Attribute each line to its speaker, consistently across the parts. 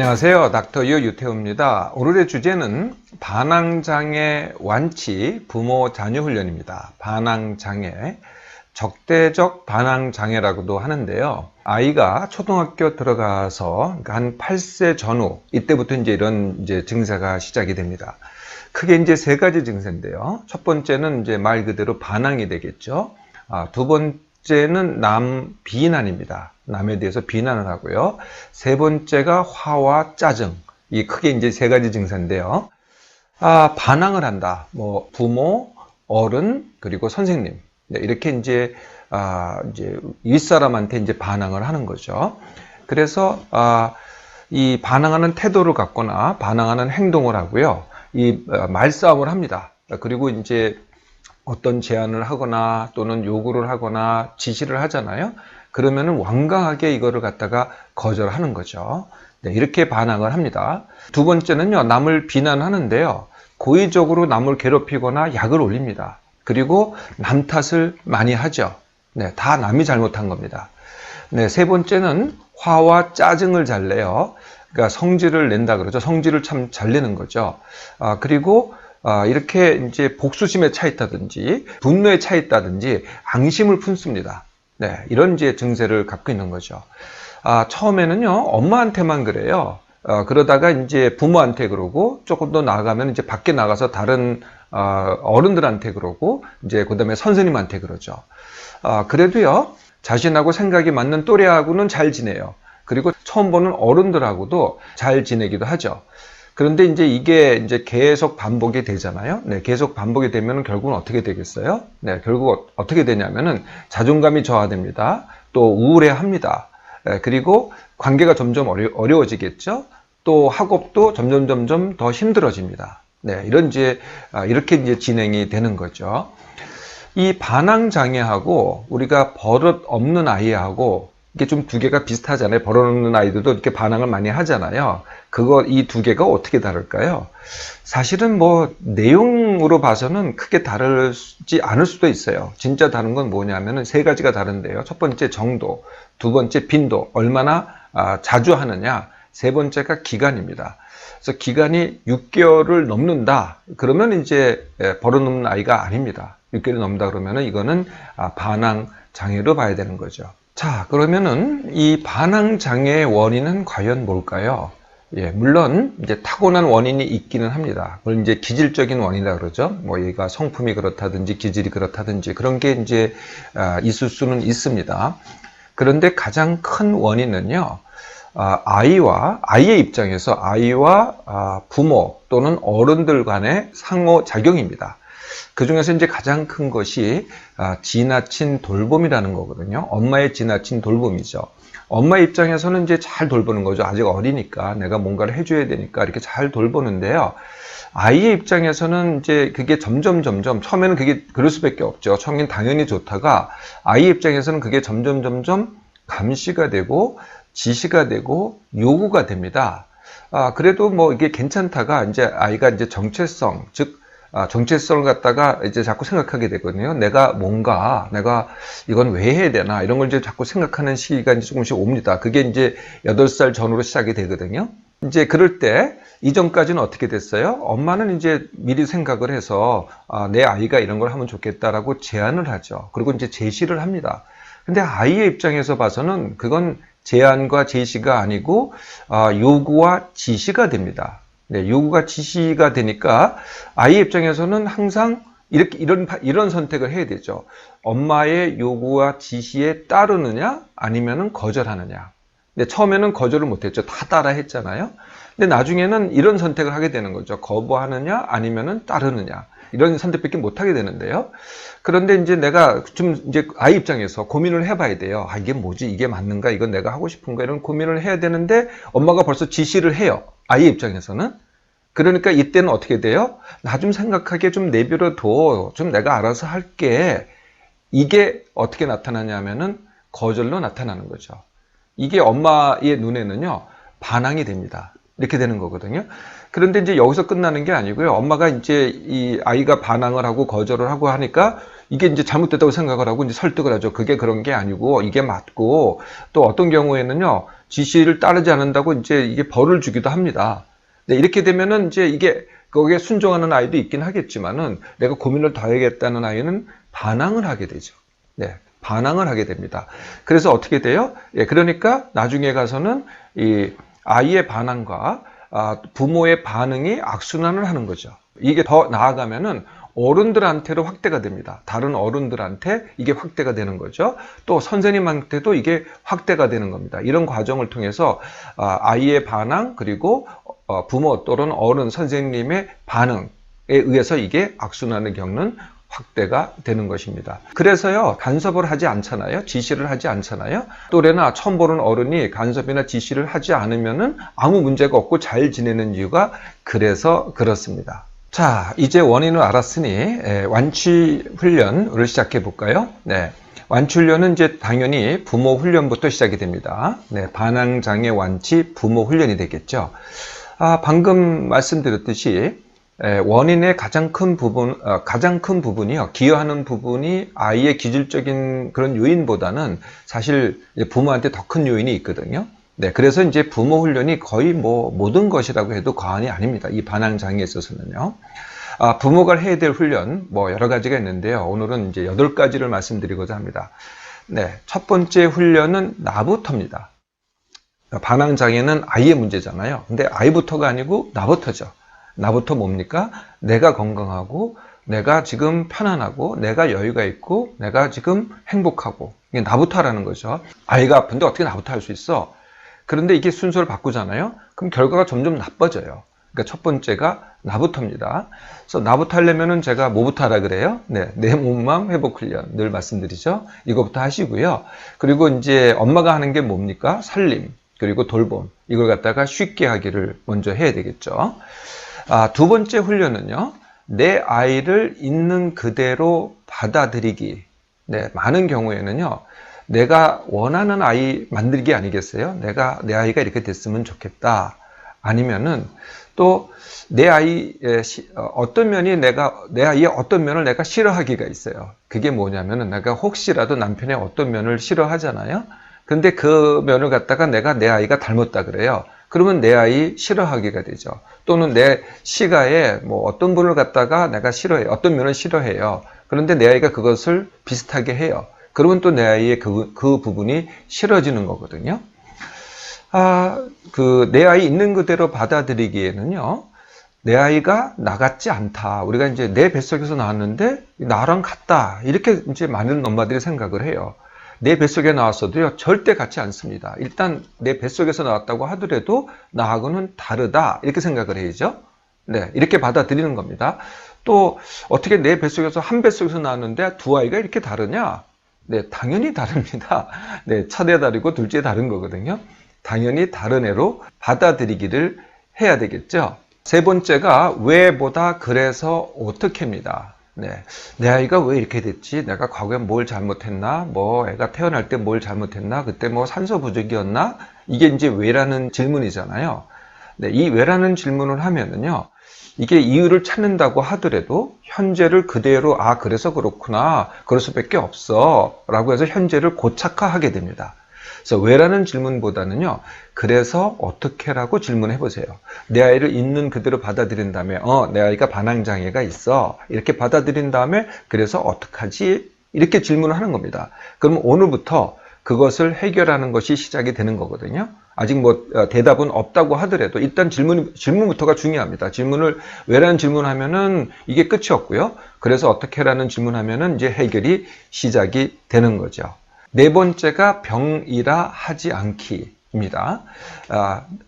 Speaker 1: 안녕하세요. 닥터 유 유태우입니다. 오늘의 주제는 반항장애 완치 부모 자녀 훈련입니다. 반항장애, 적대적 반항장애라고도 하는데요. 아이가 초등학교 들어가서 한 8세 전후, 이때부터 이런 증세가 시작이 됩니다. 크게 세 가지 증세인데요. 첫 번째는 말 그대로 반항이 되겠죠. 두 번째는 남 비난입니다. 남에 대해서 비난을 하고요. 세 번째가 화와 짜증. 이 크게 세 가지 증세인데요. 반항을 한다. 부모, 어른, 그리고 선생님. 이렇게 윗사람한테 반항을 하는 거죠. 그래서 이 반항하는 태도를 갖거나 반항하는 행동을 하고요. 이 말싸움을 합니다. 그리고 어떤 제안을 하거나 또는 요구를 하거나 지시를 하잖아요. 그러면은 완강하게 이거를 갖다가 거절하는 거죠. 이렇게 반항을 합니다. 두 번째는요, 남을 비난하는데요. 고의적으로 남을 괴롭히거나 약을 올립니다. 그리고 남 탓을 많이 하죠. 다 남이 잘못한 겁니다. 세 번째는 화와 짜증을 잘 내요. 그러니까 성질을 낸다 그러죠. 성질을 참 잘 내는 거죠. 그리고 이렇게 복수심에 차 있다든지 분노에 차 있다든지 앙심을 품습니다. 이런 증세를 갖고 있는 거죠. 처음에는요, 엄마한테만 그래요. 그러다가 부모한테 그러고 조금 더 나아가면 밖에 나가서 다른 어른들한테 그러고 그다음에 선생님한테 그러죠. 그래도요, 자신하고 생각이 맞는 또래하고는 잘 지내요. 그리고 처음 보는 어른들하고도 잘 지내기도 하죠. 그런데 이게 계속 반복이 되잖아요. 계속 반복이 되면 결국은 어떻게 되겠어요? 결국 어떻게 되냐면은 자존감이 저하됩니다. 또 우울해합니다. 그리고 관계가 점점 어려워지겠죠. 또 학업도 점점 더 힘들어집니다. 이렇게 진행이 되는 거죠. 이 반항 장애하고 우리가 버릇 없는 아이하고 이게 좀 두 개가 비슷하잖아요. 버릇없는 아이들도 이렇게 반항을 많이 하잖아요. 이 두 개가 어떻게 다를까요? 사실은 내용으로 봐서는 크게 다르지 않을 수도 있어요. 진짜 다른 건 뭐냐면은 세 가지가 다른데요. 첫 번째 정도, 두 번째 빈도, 얼마나 자주 하느냐, 세 번째가 기간입니다. 그래서 기간이 6개월을 넘는다. 그러면 버릇없는 아이가 아닙니다. 6개월이 넘는다 그러면은 이거는 반항 장애로 봐야 되는 거죠. 자, 그러면은 이 반항 장애의 원인은 과연 뭘까요? 물론 타고난 원인이 있기는 합니다. 그걸 기질적인 원인이라 그러죠. 얘가 성품이 그렇다든지 기질이 그렇다든지 그런 게 있을 수는 있습니다. 그런데 가장 큰 원인은요, 아이의 입장에서 아이와 부모 또는 어른들 간의 상호작용입니다. 그 중에서 가장 큰 것이 지나친 돌봄이라는 거거든요. 엄마의 지나친 돌봄이죠. 엄마 입장에서는 잘 돌보는 거죠. 아직 어리니까 내가 뭔가를 해줘야 되니까 이렇게 잘 돌보는데요. 아이의 입장에서는 그게 점점 처음에는 그게 그럴 수밖에 없죠. 처음엔 당연히 좋다가 아이의 입장에서는 그게 점점 감시가 되고 지시가 되고 요구가 됩니다. 그래도 이게 괜찮다가 아이가 정체성, 즉 정체성을 갖다가 자꾸 생각하게 되거든요. 내가 이건 왜 해야 되나 이런 걸 자꾸 생각하는 시기가 조금씩 옵니다. 그게 8살 전후로 시작이 되거든요. 그럴 때 이전까지는 어떻게 됐어요? 엄마는 미리 생각을 해서 내 아이가 이런 걸 하면 좋겠다라고 제안을 하죠. 그리고 제시를 합니다. 근데 아이의 입장에서 봐서는 그건 제안과 제시가 아니고 요구와 지시가 됩니다. 요구가 지시가 되니까 아이의 입장에서는 항상 이런 선택을 해야 되죠. 엄마의 요구와 지시에 따르느냐 아니면은 거절하느냐. 근데 처음에는 거절을 못했죠. 다 따라 했잖아요. 근데 나중에는 이런 선택을 하게 되는 거죠. 거부하느냐 아니면은 따르느냐. 이런 선택밖에 못 하게 되는데요. 그런데 내가 좀 아이 입장에서 고민을 해봐야 돼요. 이게 뭐지? 이게 맞는가? 이건 내가 하고 싶은가? 이런 고민을 해야 되는데 엄마가 벌써 지시를 해요. 아이 입장에서는. 그러니까 이때는 어떻게 돼요? 나 좀 생각하게 좀 내버려둬. 좀 내가 알아서 할게. 이게 어떻게 나타나냐면은 거절로 나타나는 거죠. 이게 엄마의 눈에는요, 반항이 됩니다. 이렇게 되는 거거든요. 그런데 여기서 끝나는 게 아니고요. 엄마가 이 아이가 반항을 하고 거절을 하고 하니까 이게 이제 잘못됐다고 생각을 하고 이제 설득을 하죠. 그게 그런 게 아니고 이게 맞고, 또 어떤 경우에는요, 지시를 따르지 않는다고 이제 이게 벌을 주기도 합니다. 네, 이렇게 되면은 이제 이게 거기에 순종하는 아이도 있긴 하겠지만은 내가 고민을 더 해야겠다는 아이는 반항을 하게 되죠. 네, 반항을 하게 됩니다. 그래서 어떻게 돼요? 예, 그러니까 나중에 가서는 이 아이의 반항과 부모의 반응이 악순환을 하는 거죠. 이게 더 나아가면은 어른들한테로 확대가 됩니다. 다른 어른들한테 이게 확대가 되는 거죠. 또 선생님한테도 이게 확대가 되는 겁니다. 이런 과정을 통해서 아이의 반항, 그리고 부모 또는 어른, 선생님의 반응에 의해서 이게 악순환을 겪는 확대가 되는 것입니다. 그래서요, 간섭을 하지 않잖아요. 지시를 하지 않잖아요. 또래나 처음 보는 어른이 간섭이나 지시를 하지 않으면은 아무 문제가 없고 잘 지내는 이유가 그래서 그렇습니다. 자, 이제 원인을 알았으니 완치 훈련을 시작해 볼까요? 네. 완치 훈련은 이제 당연히 부모 훈련부터 시작이 됩니다. 네, 반항 장애 완치 부모 훈련이 되겠죠. 방금 말씀드렸듯이 원인의 가장 큰 부분이요, 기여하는 부분이 아이의 기질적인 그런 요인보다는 사실 부모한테 더 큰 요인이 있거든요. 네, 그래서 이제 부모 훈련이 거의 뭐 모든 것이라고 해도 과언이 아닙니다. 이 반항 장애에 있어서는요. 부모가 해야 될 훈련 뭐 여러 가지가 있는데요. 오늘은 이제 8가지를 말씀드리고자 합니다. 네, 첫 번째 훈련은 나부터입니다. 반항 장애는 아이의 문제잖아요. 근데 아이부터가 아니고 나부터죠. 나부터 뭡니까? 내가 건강하고, 내가 지금 편안하고, 내가 여유가 있고, 내가 지금 행복하고. 이게 나부터 하라는 거죠. 아이가 아픈데 어떻게 나부터 할 수 있어? 그런데 이게 순서를 바꾸잖아요. 그럼 결과가 점점 나빠져요. 그러니까 첫 번째가 나부터입니다. 그래서 나부터 하려면은 제가 뭐부터 하라 그래요? 네, 내 몸맘 회복 훈련 늘 말씀드리죠. 이거부터 하시고요. 그리고 이제 엄마가 하는 게 뭡니까? 살림, 그리고 돌봄. 이걸 갖다가 쉽게 하기를 먼저 해야 되겠죠. 두 번째 훈련은요, 내 아이를 있는 그대로 받아들이기. 네, 많은 경우에는요, 내가 원하는 아이 만들기 아니겠어요? 내 아이가 이렇게 됐으면 좋겠다. 아니면은 또 내 아이의 어떤 면이 내 아이의 어떤 면을 내가 싫어하기가 있어요. 그게 뭐냐면은 내가 혹시라도 남편의 어떤 면을 싫어하잖아요. 근데 그 면을 갖다가 내가 내 아이가 닮았다 그래요. 그러면 내 아이 싫어하기가 되죠. 또는 내 시가에 뭐 어떤 분을 갖다가 내가 싫어해요. 어떤 면을 싫어해요. 그런데 내 아이가 그것을 비슷하게 해요. 그러면 또 내 아이의 그 부분이 싫어지는 거거든요. 내 아이 있는 그대로 받아들이기에는요, 내 아이가 나 같지 않다. 우리가 이제 내 뱃속에서 나왔는데 나랑 같다. 이렇게 이제 많은 엄마들이 생각을 해요. 내 뱃속에 나왔어도요, 절대 같지 않습니다. 일단 내 뱃속에서 나왔다고 하더라도 나하고는 다르다. 이렇게 생각을 해야죠. 네, 이렇게 받아들이는 겁니다. 또 어떻게 내 뱃속에서 한 뱃속에서 나왔는데 두 아이가 이렇게 다르냐? 네, 당연히 다릅니다. 네, 첫애 다르고 둘째 다른 거거든요. 당연히 다른 애로 받아들이기를 해야 되겠죠. 세 번째가 왜보다 그래서 어떻게입니다. 네, 내 아이가 왜 이렇게 됐지? 내가 과거에 뭘 잘못했나? 뭐 애가 태어날 때 뭘 잘못했나? 그때 뭐 산소 부족이었나? 이게 이제 왜라는 질문이잖아요. 네, 이 왜라는 질문을 하면은요, 이게 이유를 찾는다고 하더라도 현재를 그대로 그래서 그렇구나, 그럴 수밖에 없어 라고 해서 현재를 고착화하게 됩니다. 그래서 왜라는 질문보다는요, 그래서 어떻게라고 질문해 보세요. 내 아이를 있는 그대로 받아들인 다음에 내 아이가 반항장애가 있어, 이렇게 받아들인 다음에 그래서 어떡하지? 이렇게 질문을 하는 겁니다. 그럼 오늘부터 그것을 해결하는 것이 시작이 되는 거거든요. 아직 뭐 대답은 없다고 하더라도 일단 질문부터가 중요합니다. 왜라는 질문을 하면은 이게 끝이 없고요. 그래서 어떻게라는 질문하면은 이제 해결이 시작이 되는 거죠. 네 번째가 병이라 하지 않기입니다.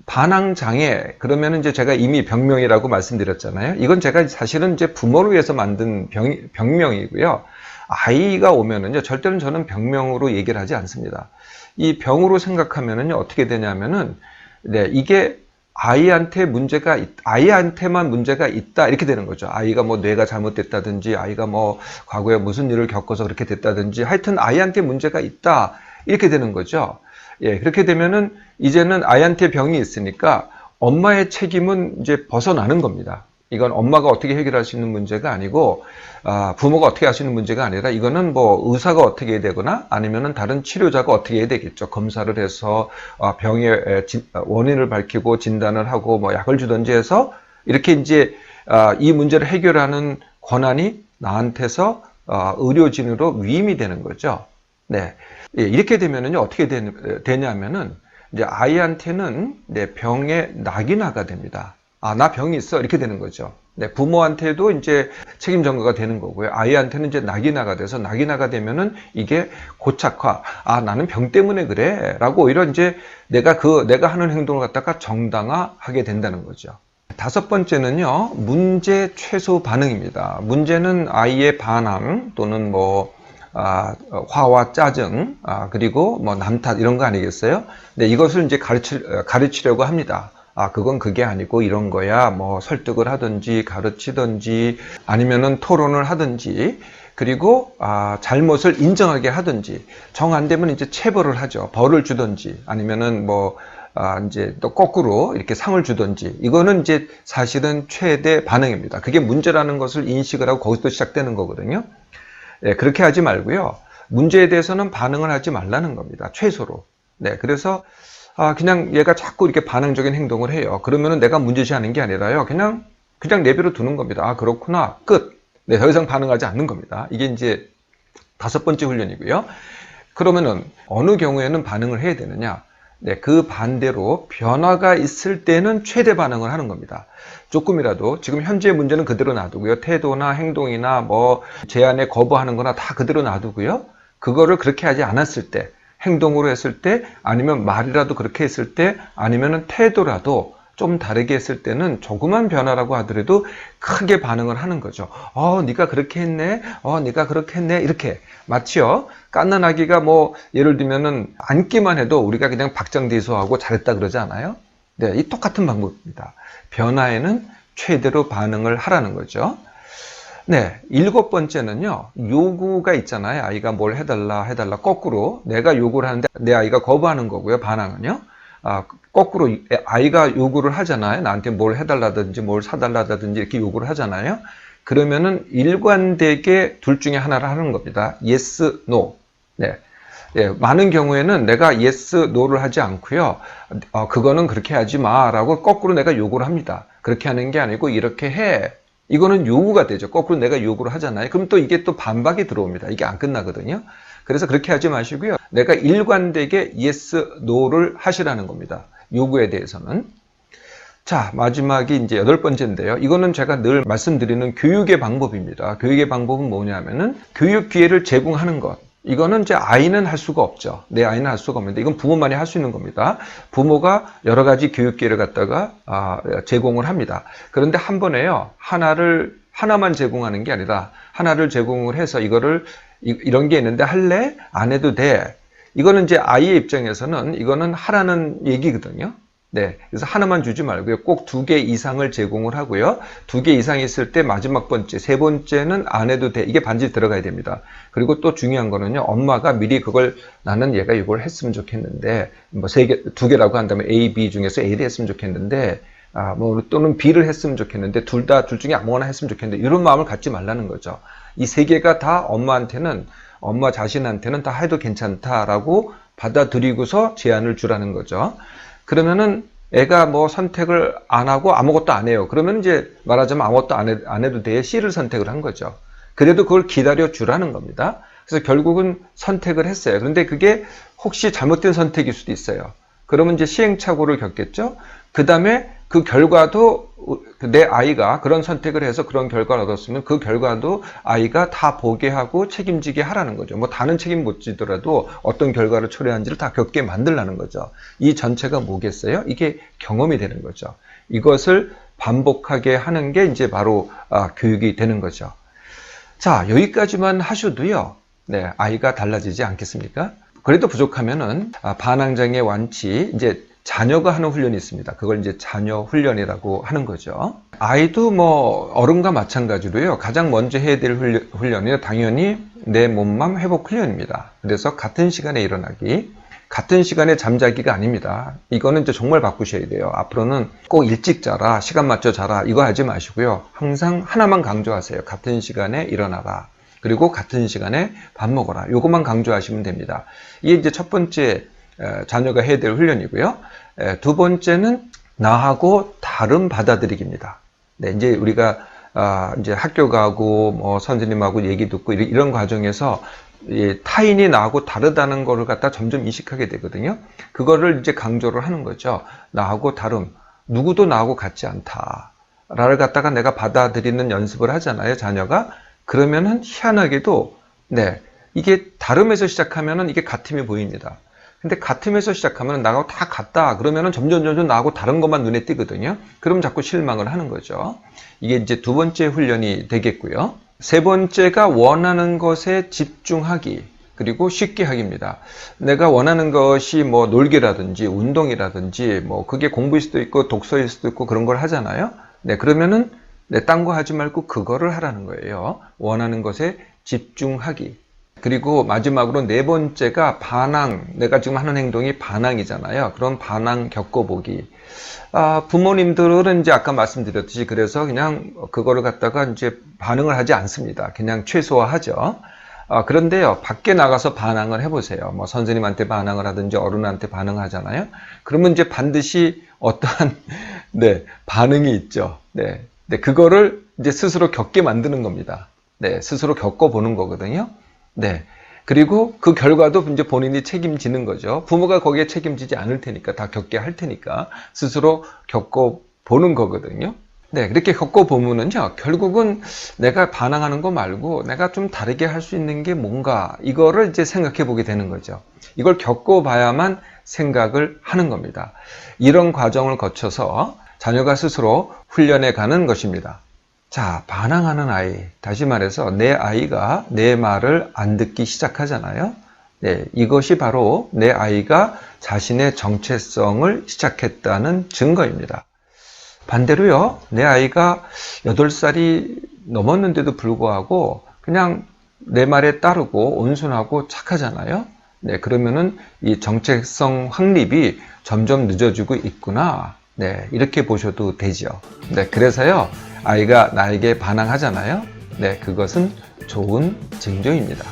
Speaker 1: 반항 장애, 그러면은 이제 제가 이미 병명이라고 말씀드렸잖아요. 이건 제가 사실은 이제 부모를 위해서 만든 병명이고요. 아이가 오면은요, 절대로 저는 병명으로 얘기를 하지 않습니다. 이 병으로 생각하면은요, 어떻게 되냐면은, 네, 이게 아이한테만 문제가 있다, 이렇게 되는 거죠. 아이가 뭐 뇌가 잘못됐다든지, 아이가 뭐 과거에 무슨 일을 겪어서 그렇게 됐다든지, 하여튼 아이한테 문제가 있다, 이렇게 되는 거죠. 예, 그렇게 되면은 이제는 아이한테 병이 있으니까 엄마의 책임은 이제 벗어나는 겁니다. 이건 엄마가 어떻게 해결할 수 있는 문제가 아니고, 부모가 어떻게 할 수 있는 문제가 아니라, 이거는 뭐 의사가 어떻게 해야 되거나 아니면은 다른 치료자가 어떻게 해야 되겠죠. 검사를 해서 병의 원인을 밝히고 진단을 하고 뭐 약을 주든지 해서 이렇게 이제 이 문제를 해결하는 권한이 나한테서 의료진으로 위임이 되는 거죠. 네. 예, 이렇게 되면은요, 어떻게 되냐면은, 이제 아이한테는 네, 병의 낙인화가 됩니다. 나 병이 있어. 이렇게 되는 거죠. 네, 부모한테도 이제 책임 전가가 되는 거고요. 아이한테는 이제 낙인화가 돼서 낙인화가 되면은 이게 고착화. 나는 병 때문에 그래. 라고 오히려 이제 내가 하는 행동을 갖다가 정당화하게 된다는 거죠. 다섯 번째는요, 문제 최소 반응입니다. 문제는 아이의 반항 또는 뭐, 화와 짜증, 그리고 뭐 남탓 이런 거 아니겠어요? 네, 이것을 이제 가르치려고 합니다. 그건 그게 아니고 이런 거야. 뭐 설득을 하든지 가르치든지 아니면은 토론을 하든지 그리고 잘못을 인정하게 하든지 정 안 되면 이제 체벌을 하죠. 벌을 주든지 아니면은 뭐 이제 또 거꾸로 이렇게 상을 주든지 이거는 이제 사실은 최대 반응입니다. 그게 문제라는 것을 인식을 하고 거기서 시작되는 거거든요. 네, 그렇게 하지 말고요. 문제에 대해서는 반응을 하지 말라는 겁니다. 최소로. 네, 그래서 그냥 얘가 자꾸 이렇게 반응적인 행동을 해요. 그러면은 내가 문제시하는 게 아니라요. 그냥 내버려 두는 겁니다. 그렇구나. 끝. 네, 더 이상 반응하지 않는 겁니다. 이게 이제 다섯 번째 훈련이고요. 그러면은 어느 경우에는 반응을 해야 되느냐? 네, 그 반대로 변화가 있을 때는 최대 반응을 하는 겁니다. 조금이라도 지금 현재의 문제는 그대로 놔두고요. 태도나 행동이나 뭐 제안에 거부하는 거나 다 그대로 놔두고요. 그거를 그렇게 하지 않았을 때, 행동으로 했을 때, 아니면 말이라도 그렇게 했을 때, 아니면은 태도라도 좀 다르게 했을 때는 조그만 변화라고 하더라도 크게 반응을 하는 거죠. 네가 그렇게 했네. 네가 그렇게 했네. 이렇게. 마치요. 깐난 아기가 뭐 예를 들면은 앉기만 해도 우리가 그냥 박장대소하고 잘했다 그러지 않아요? 네, 이 똑같은 방법입니다. 변화에는 최대로 반응을 하라는 거죠. 네, 일곱 번째는요, 요구가 있잖아요. 아이가 뭘 해달라. 거꾸로 내가 요구를 하는데 내 아이가 거부하는 거고요. 반항은요. 거꾸로 아이가 요구를 하잖아요. 나한테 뭘 해달라든지 뭘 사달라든지 이렇게 요구를 하잖아요. 그러면은 일관되게 둘 중에 하나를 하는 겁니다. yes, no. 네. 예, 많은 경우에는 내가 yes, no를 하지 않고요. 그거는 그렇게 하지 마라고 거꾸로 내가 요구를 합니다. 그렇게 하는 게 아니고 이렇게 해. 이거는 요구가 되죠. 거꾸로 내가 요구를 하잖아요. 그럼 또 이게 또 반박이 들어옵니다. 이게 안 끝나거든요. 그래서 그렇게 하지 마시고요. 내가 일관되게 yes, no를 하시라는 겁니다. 요구에 대해서는. 자, 마지막이 이제 여덟 번째인데요. 이거는 제가 늘 말씀드리는 교육의 방법입니다. 교육의 방법은 뭐냐면은 교육 기회를 제공하는 것. 이거는 이제 아이는 할 수가 없죠. 내 아이는 할 수가 없는데 이건 부모만이 할 수 있는 겁니다. 부모가 여러 가지 교육 기회를 갖다가 제공을 합니다. 그런데 한 번에요. 하나만 제공하는 게 아니라 하나를 제공을 해서 이런 게 있는데 할래? 안 해도 돼. 이거는 이제 아이의 입장에서는 이거는 하라는 얘기거든요. 네, 그래서 하나만 주지 말고요. 꼭 2개 이상을 제공을 하고요. 2개 이상 있을 때 마지막 번째, 세 번째는 안 해도 돼. 이게 반드시 들어가야 됩니다. 그리고 또 중요한 거는요. 엄마가 미리 나는 얘가 이걸 했으면 좋겠는데, 뭐 2개라고 한다면 A, B 중에서 A를 했으면 좋겠는데, 또는 B를 했으면 좋겠는데, 둘 중에 아무거나 했으면 좋겠는데, 이런 마음을 갖지 말라는 거죠. 이 3개가 다 엄마 자신한테는 다 해도 괜찮다라고 받아들이고서 제안을 주라는 거죠. 그러면은 애가 뭐 선택을 안 하고 아무것도 안 해요. 그러면 이제 말하자면 아무것도 안 해도 돼. C를 선택을 한 거죠. 그래도 그걸 기다려 주라는 겁니다. 그래서 결국은 선택을 했어요. 그런데 그게 혹시 잘못된 선택일 수도 있어요. 그러면 이제 시행착오를 겪겠죠. 그 다음에 그 결과도 내 아이가 그런 선택을 해서 그런 결과를 얻었으면 그 결과도 아이가 다 보게 하고 책임지게 하라는 거죠. 뭐 다는 책임 못 지더라도 어떤 결과를 초래한지를 다 겪게 만들라는 거죠. 이 전체가 뭐겠어요? 이게 경험이 되는 거죠. 이것을 반복하게 하는 게 이제 바로 교육이 되는 거죠. 자, 여기까지만 하셔도요. 네, 아이가 달라지지 않겠습니까? 그래도 부족하면은 반항장애 완치 이제 자녀가 하는 훈련이 있습니다. 그걸 이제 자녀 훈련이라고 하는 거죠. 아이도 뭐 어른과 마찬가지로요. 가장 먼저 해야 될 훈련이 당연히 내 몸맘 회복 훈련입니다. 그래서 같은 시간에 일어나기. 같은 시간에 잠자기가 아닙니다. 이거는 이제 정말 바꾸셔야 돼요. 앞으로는 꼭 일찍 자라, 시간 맞춰 자라, 이거 하지 마시고요. 항상 하나만 강조하세요. 같은 시간에 일어나라. 그리고 같은 시간에 밥 먹어라. 요것만 강조하시면 됩니다. 이게 이제 첫 번째 자녀가 해야 될 훈련이고요. 두 번째는 나하고 다른 받아들이기입니다. 네, 이제 우리가 이제 학교 가고 뭐 선생님하고 얘기 듣고 이런 과정에서 타인이 나하고 다르다는 거를 갖다 점점 인식하게 되거든요. 그거를 이제 강조를 하는 거죠. 나하고 다름, 누구도 나하고 같지 않다를 갖다가 내가 받아들이는 연습을 하잖아요, 자녀가. 그러면은 희한하게도 이게 다름에서 시작하면은 이게 같음이 보입니다. 근데 같음에서 시작하면 나하고 다 같다 그러면은 점점 나하고 다른 것만 눈에 띄거든요. 그럼 자꾸 실망을 하는 거죠. 이게 이제 두 번째 훈련이 되겠고요. 세 번째가 원하는 것에 집중하기, 그리고 쉽게 하기입니다. 내가 원하는 것이 뭐 놀기라든지 운동이라든지 뭐 그게 공부일 수도 있고 독서일 수도 있고 그런 걸 하잖아요. 그러면은 딴 거 하지 말고 그거를 하라는 거예요. 원하는 것에 집중하기. 그리고 마지막으로 네 번째가 반항. 내가 지금 하는 행동이 반항이잖아요. 그런 반항 겪어보기. 부모님들은 이제 아까 말씀드렸듯이 그래서 그냥 그거를 갖다가 이제 반응을 하지 않습니다. 그냥 최소화하죠. 그런데요, 밖에 나가서 반항을 해보세요. 뭐 선생님한테 반항을 하든지 어른한테 반응하잖아요. 그러면 이제 반드시 어떠한 반응이 있죠. 그거를 이제 스스로 겪게 만드는 겁니다. 스스로 겪어보는 거거든요. 그리고 그 결과도 이제 본인이 책임지는 거죠. 부모가 거기에 책임지지 않을 테니까, 다 겪게 할 테니까 스스로 겪어보는 거거든요. 그렇게 겪어보면은요, 결국은 내가 반항하는 거 말고 내가 좀 다르게 할 수 있는 게 뭔가, 이거를 이제 생각해 보게 되는 거죠. 이걸 겪어봐야만 생각을 하는 겁니다. 이런 과정을 거쳐서 자녀가 스스로 훈련해 가는 것입니다. 자, 반항하는 아이. 다시 말해서 내 아이가 내 말을 안 듣기 시작하잖아요. 이것이 바로 내 아이가 자신의 정체성을 시작했다는 증거입니다. 반대로요, 내 아이가 8살이 넘었는데도 불구하고 그냥 내 말에 따르고 온순하고 착하잖아요. 그러면은 이 정체성 확립이 점점 늦어지고 있구나. 이렇게 보셔도 되죠. 그래서요, 아이가 나에게 반항하잖아요. 그것은 좋은 징조입니다.